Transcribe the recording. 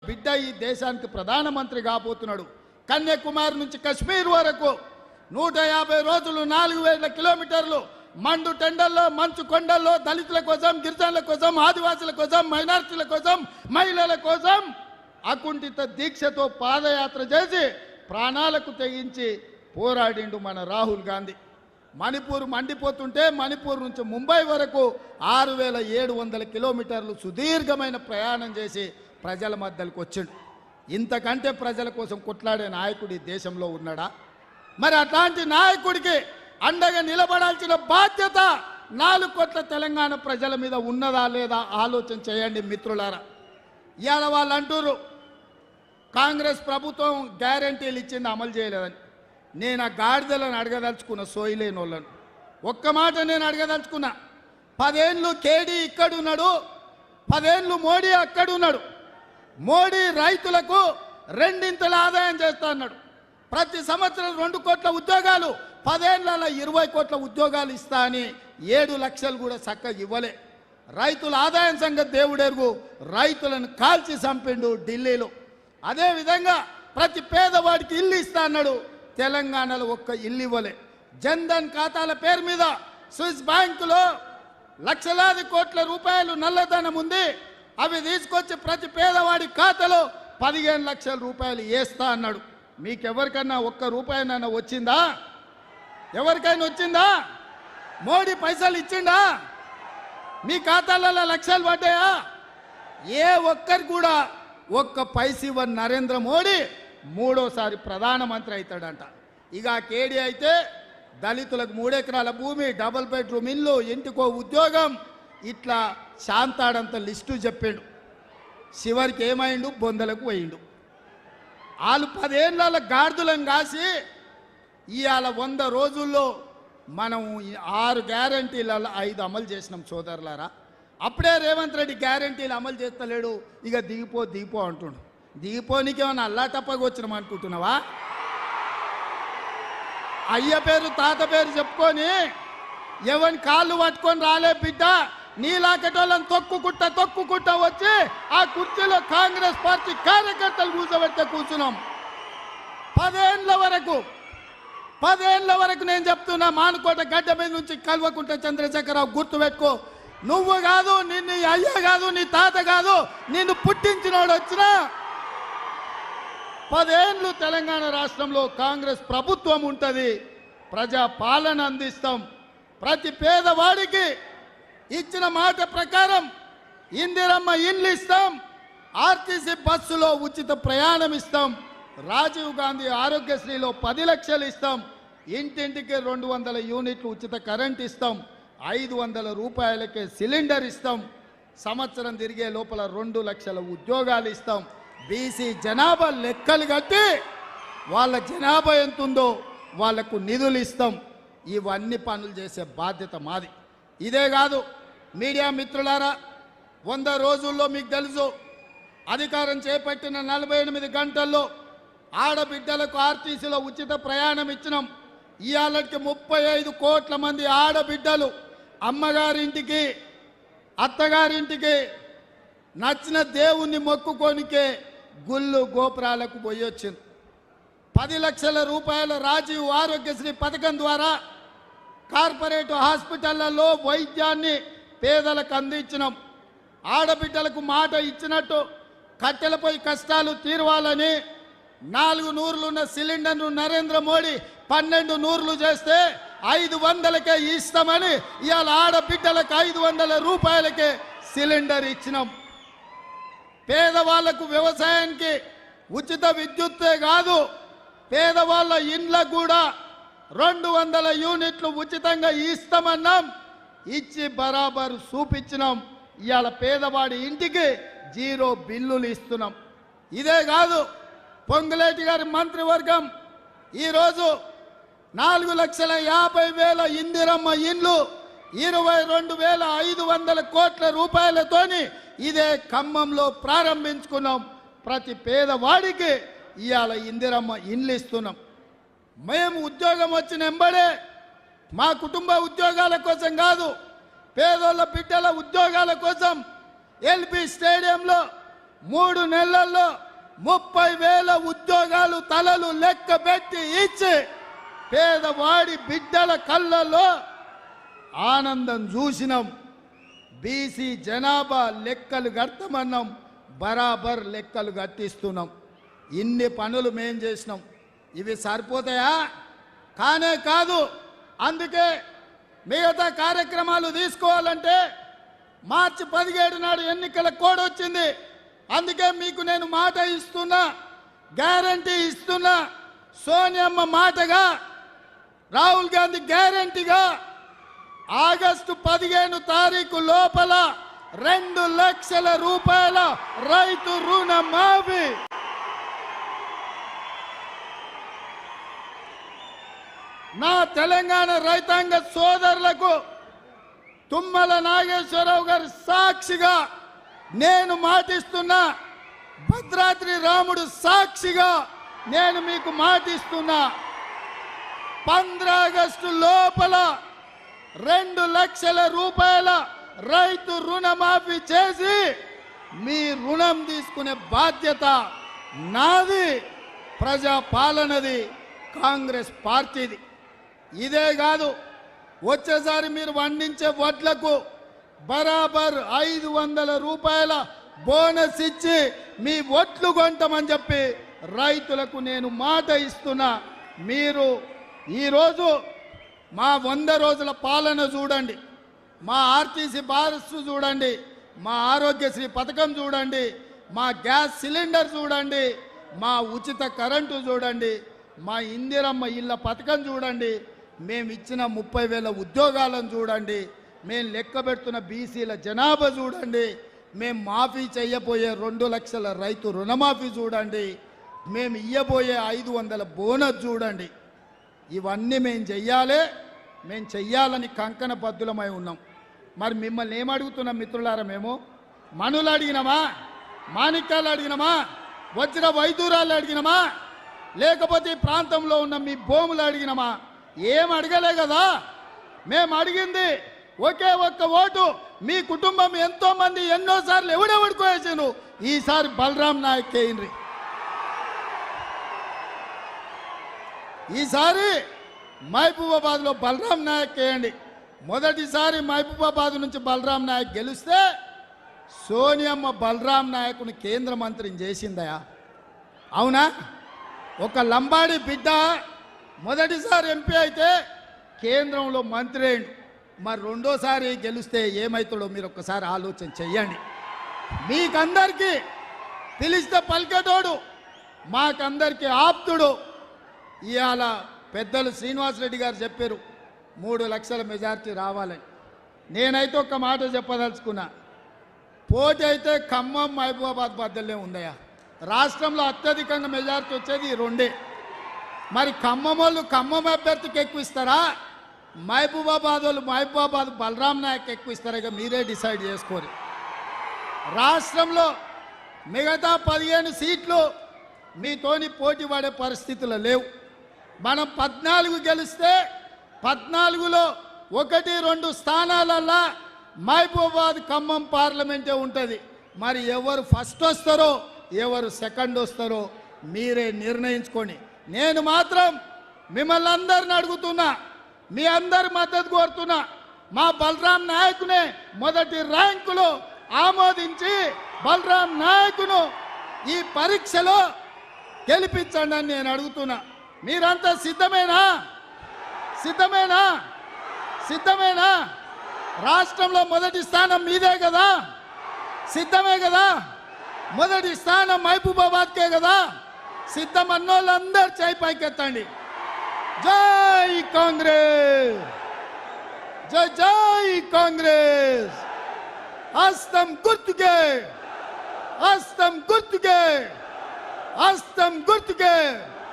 బిడ్డ ఈ దేశానికి ప్రధానమంత్రి కాబోతున్నాడు. కన్యాకుమారి నుంచి కశ్మీర్ వరకు 150 రోజులు 4000 కిలోమీటర్లు మండు టెండల్లో, మంచు కొండల్లో దళితుల కోసం, గిరిజనుల కోసం, ఆదివాసుల కోసం, మైనారిటీల కోసం, మహిళల కోసం అకుంఠిత దీక్షతో పాదయాత్ర చేసి ప్రాణాలకు తెగించి పోరాడిండు మన రాహుల్ గాంధీ. మణిపూర్ మండిపోతుంటే మణిపూర్ నుంచి ముంబై వరకు 6700 కిలోమీటర్లు సుదీర్ఘమైన ప్రయాణం చేసి ప్రజల మధ్యలోకి వచ్చిండు. ఇంతకంటే ప్రజల కోసం కొట్లాడే నాయకుడు ఈ దేశంలో ఉన్నాడా? మరి అట్లాంటి నాయకుడికి అండగా నిలబడాల్సిన బాధ్యత 4 కోట్ల తెలంగాణ ప్రజల మీద ఉన్నదా లేదా ఆలోచన చేయండి మిత్రులారా. ఇవాళ వాళ్ళు అంటారు కాంగ్రెస్ ప్రభుత్వం గ్యారంటీలు ఇచ్చింది అమలు చేయలేదని. నేను ఆ గాడిదలను అడగదలుచుకున్న సోయిలేని వాళ్ళను ఒక్క మాట నేను అడగదలుచుకున్నా. 10 ఏళ్ళు కేడీ ఇక్కడున్నాడు, 10 ఏళ్ళు మోడీ అక్కడున్నాడు. మోడీ రైతులకు 2 ఆదాయం చేస్తా అన్నాడు. ప్రతి సంవత్సరం 2 కోట్ల ఉద్యోగాలు, 10 ఏళ్లలో 20 కోట్ల ఉద్యోగాలు ఇస్తా అని 7 లక్షలు కూడా చక్కగా ఇవ్వలే. రైతుల ఆదాయం సంగతి దేవుడెరుగు, రైతులను కాల్చి చంపిండు ఢిల్లీలో. అదేవిధంగా ప్రతి పేదవాడికి ఇల్లు ఇస్తా అన్నాడు, తెలంగాణలో ఒక్క ఇల్లు ఇవ్వలే. జన్ధన్ ఖాతాల పేరు మీద స్విస్ బ్యాంకులో లక్షలాది కోట్ల రూపాయలు నల్లధనం ఉంది. అవి తీసుకొచ్చి ప్రతి పేదవాడి ఖాతాలో 15 లక్షల రూపాయలు వేస్తా అన్నాడు. మీకెవరికన్నా ఒక్క రూపాయనైనా వచ్చిందా? ఎవరికైనా వచ్చిందా? మోడీ పైసలు ఇచ్చిండా? మీ ఖాతాలలో లక్షలు పడ్డాయా? ఏ ఒక్కరు కూడా ఒక్క పైసా నరేంద్ర మోడీ 3వ ప్రధానమంత్రి అవుతాడంట. ఇక కేడీ అయితే దళితులకు 3 ఎకరాల భూమి, డబుల్ బెడ్రూమ్ ఇల్లు, ఇంటికో ఉద్యోగం, ఇట్లా శాంతాడంత లిస్టు చెప్పాడు. చివరికి ఏమైండు? బొందలకు పోయిండు. వాళ్ళు 10 ఏళ్ళ గాడిదలను కాసి ఇవాళ 100 రోజుల్లో మనం 6 గ్యారంటీలలో 5 అమలు చేసినాం సోదరులారా. అప్పుడే రేవంత్ రెడ్డి గ్యారంటీలు అమలు చేస్తలేడు, ఇక దిగిపో అంటుండు. దిగిపోనికి ఏమన్నా అల్లాటప్పగా వచ్చినాం అనుకుంటున్నావా? అయ్య పేరు తాత పేరు చెప్పుకొని ఎవరిని కాళ్ళు పట్టుకొని రాలే బిడ్డ. నీలాకటోళ్ళని తొక్కుకుంటా వచ్చి ఆ కుర్చీలో కాంగ్రెస్ పార్టీ కార్యకర్తలు కూర్చోబెడితే కూర్చున్నాం. 10 ఏళ్ళ వరకు నేను చెప్తున్నా, మానుకోట గడ్డ మీద నుంచి కల్వకుంట చంద్రశేఖరరావు గుర్తుపెట్టుకో. నువ్వు కాదు, నిన్ను అయ్య కాదు, నీ తాత కాదు, నిన్ను పుట్టించినోడు వచ్చినా 10 ఏళ్ళు తెలంగాణ రాష్ట్రంలో కాంగ్రెస్ ప్రభుత్వం ఉంటుంది. ప్రజా పాలన అందిస్తాం. ప్రతి పేదవాడికి ఇచ్చిన మాట ప్రకారం ఇందిరమ్మ ఇండ్లు ఇస్తాం. ఆర్టీసీ బస్సులో ఉచిత ప్రయాణం ఇస్తాం. రాజీవ్ గాంధీ ఆరోగ్యశ్రీలో 10 లక్షలు ఇస్తాం. ఇంటింటికి 200 యూనిట్లు ఉచిత కరెంట్ ఇస్తాం. 500 రూపాయలకే సిలిండర్ ఇస్తాం. సంవత్సరం తిరిగే లోపల 2 లక్షల ఉద్యోగాలు ఇస్తాం. బీసీ జనాభా లెక్కలు కట్టి వాళ్ళ జనాభా ఎంతుందో వాళ్లకు నిధులు ఇస్తాం. ఇవన్నీ పనులు చేసే బాధ్యత మాది. ఇదే కాదు మీడియా మిత్రులారా, 100 రోజుల్లో మీకు తెలుసు అధికారం చేపట్టిన 48 గంటల్లో ఆడబిడ్డలకు ఆర్టీసీలో ఉచిత ప్రయాణం ఇచ్చినాం. ఇవాళకి 35 కోట్ల మంది ఆడబిడ్డలు అమ్మగారింటికి, అత్తగారింటికి నచ్చిన దేవుణ్ణి మొక్కుకోనికే గుళ్ళు గోపురాలకు పోయొచ్చింది. 10 లక్షల రూపాయల రాజీవ్ ఆరోగ్యశ్రీ పథకం ద్వారా కార్పొరేట్ హాస్పిటళ్లలో వైద్యాన్ని పేదలకు అందించినాం. ఆడబిడ్డలకు మాట ఇచ్చినట్టు కట్టెలపై కష్టాలు తీరవాలని 4 నూర్లున్న సిలిండర్ను నరేంద్ర మోడీ 12 నూర్లు చేస్తే 500కే ఇస్తామని ఇవాళ ఆడబిడ్డలకు 500 రూపాయలకే సిలిండర్ ఇచ్చినాం. పేదవాళ్లకు వ్యవసాయానికి ఉచిత విద్యుత్తే కాదు, పేదవాళ్ళ ఇండ్లకు కూడా 200 యూనిట్లు ఉచితంగా ఇస్తామన్నాం. ఇచ్చి బరాబర్ చూపించినాం. ఇవాళ పేదవాడి ఇంటికి 0 బిల్లులు ఇస్తున్నాం. ఇదే కాదు, పొంగులేటి గారి మంత్రివర్గం ఈరోజు 4,50,000 ఇందిరమ్మ ఇండ్లు 22,500 కోట్ల రూపాయలతోని ఇదే ఖమ్మంలో ప్రారంభించుకున్నాం. ప్రతి పేదవాడికి ఇవాళ ఇందిరమ్మ ఇండ్లు ఇస్తున్నాం. మేము ఉద్యోగం వచ్చిన ఎంబడే మా కుటుంబ ఉద్యోగాల కోసం కాదు, పేదోళ్ళ బిడ్డల ఉద్యోగాల కోసం ఎల్బీ స్టేడియంలో 3 నెలల్లో 30,000 ఉద్యోగాలు తలలు లెక్క పెట్టి ఇచ్చి పేదవాడి బిడ్డల కళ్ళల్లో ఆనందం చూసినాం. బీసీ జనాభా లెక్కలు కట్టమన్నాం, బరాబర్ లెక్కలు కట్టిస్తున్నాం. ఇన్ని పనులు మేం చేసినాం. ఇవి సరిపోతాయా? కానే కాదు. అందుకే మిగతా కార్యక్రమాలు తీసుకోవాలంటే మార్చి 17 నాడు ఎన్నికల కోడ్ వచ్చింది. అందుకే మీకు నేను మాట ఇస్తున్నా, గ్యారంటీ ఇస్తున్నా. సోనియమ్మ మాటగా, రాహుల్ గాంధీ గ్యారంటీగా ఆగస్టు 15 తారీఖు లోపల 2 లక్షల రూపాయల రైతు రుణమాఫీ. నా తెలంగాణ రైతాంగ సోదరులకు తుమ్మల నాగేశ్వరరావు గారి సాక్షిగా నేను మాటిస్తున్నా, భద్రాద్రి రాముడు సాక్షిగా నేను మీకు మాటిస్తున్నా, 15 ఆగస్టు లోపల 2 లక్షల రూపాయల రైతు రుణమాఫీ చేసి మీ రుణం తీసుకునే బాధ్యత నాది, ప్రజా పాలనది, కాంగ్రెస్ పార్టీది. ఇదే కాదు, వచ్చేసారి మీరు పండించే వడ్లకు బరాబర్ 500 రూపాయల బోనస్ ఇచ్చి మీ వడ్లు కొంటామని చెప్పి రైతులకు నేను మాట ఇస్తున్నా. మీరు ఈరోజు మా 100 రోజుల పాలన చూడండి, మా ఆర్టీసీ బస్ చూడండి, మా ఆరోగ్యశ్రీ పథకం చూడండి, మా గ్యాస్ సిలిండర్ చూడండి, మా ఉచిత కరెంటు చూడండి, మా ఇందిరమ్మ ఇళ్ళ పథకం చూడండి, మేము ఇచ్చిన 30,000 ఉద్యోగాలను చూడండి, మేము లెక్క పెడుతున్న బీసీల జనాభా చూడండి, మేము మాఫీ చేయబోయే 2 లక్షల రైతు రుణమాఫీ చూడండి, మేము ఇయ్యబోయే 500 బోనస్ చూడండి. ఇవన్నీ మేము చెయ్యాలని కంకణ బద్దులమై ఉన్నాం. మరి మిమ్మల్ని ఏమడుగుతున్నాం మిత్రులారా? మేము మనులు అడిగినామా? మాణిక్యాలు అడిగినామా? వజ్ర వైదూరాలు అడిగినామా? లేకపోతే ఈ ప్రాంతంలో ఉన్న మీ భూములు అడిగినామా? ఏం అడగలే కదా. మేము అడిగింది ఒకే ఒక్క ఓటు. మీ కుటుంబం ఎంతో మంది ఎన్నోసార్లు ఎవడెవడుకోసాను, ఈసారి బలరాం నాయక్ కేయండి. ఈసారి మహబూబాబాద్లో బలరాం నాయక్ వేయండి. మొదటిసారి మహబూబాబాద్ నుంచి బలరాం నాయక్ గెలిస్తే సోనియమ్మ బలరాం నాయకుని కేంద్ర మంత్రిని చేసిందయా? అవునా? ఒక లంబాడి బిడ్డ మొదటిసారి ఎంపీ అయితే కేంద్రంలో మంత్రి అయ్యిండు. మరి రెండోసారి గెలిస్తే ఏమవుతాడో మీరు ఒక్కసారి ఆలోచన చెయ్యండి. మీకందరికీ పిలిస్తే పలికేటోడు, మాకందరికీ ఆప్తుడు. ఇవాళ పెద్దలు శ్రీనివాసరెడ్డి గారు చెప్పారు 3 లక్షల మెజార్టీ రావాలని. నేనైతే ఒక్క మాట చెప్పదలుచుకున్నా, పోటీ అయితే ఖమ్మం మహబూబాబాద్ బద్దలే ఉందయ్యా. రాష్ట్రంలో అత్యధికంగా మెజార్టీ వచ్చేది ఈ 2. మరి ఖమ్మం వాళ్ళు ఖమ్మం అభ్యర్థికి ఎక్కువ ఇస్తారా, మహబూబాబాద్ వాళ్ళు మహబూబాబాద్ బలరాం నాయక్ ఎక్కువ ఇస్తారా? ఇక మీరే డిసైడ్ చేసుకోరు. రాష్ట్రంలో మిగతా 15 సీట్లు మీతోని పోటీ పడే పరిస్థితులు లేవు. మనం 14 గెలిస్తే 14లో 1-2 స్థానాలల్లో మహబూబాబాద్ ఖమ్మం పార్లమెంటే ఉంటుంది. మరి ఎవరు ఫస్ట్ వస్తారో ఎవరు సెకండ్ వస్తారో మీరే నిర్ణయించుకోండి. నేను మాత్రం మిమ్మల్ని అందరిని అడుగుతున్నా, మీ అందరి మద్దతు కోరుతున్నా. మా బలరాం నాయకునే మొదటి ర్యాంకులో ఆమోదించి బలరాం నాయకును ఈ పరీక్షలో గెలిపించండి అని నేను అడుగుతున్నా. మీరంతా సిద్ధమేనా? సిద్ధమేనా? సిద్ధమేనా? రాష్ట్రంలో మొదటి స్థానం మీదే కదా, సిద్ధమే కదా. మొదటి స్థానం మహబూబాబాద్కే కదా. సిద్ధం అన్నోళ్ళందరూ చేయి పైకెత్తండి. జై కాంగ్రెస్, జై జై కాంగ్రెస్. హస్తం గుర్తుకే, హస్తం గుర్తుకే, హస్తం గుర్తుకే.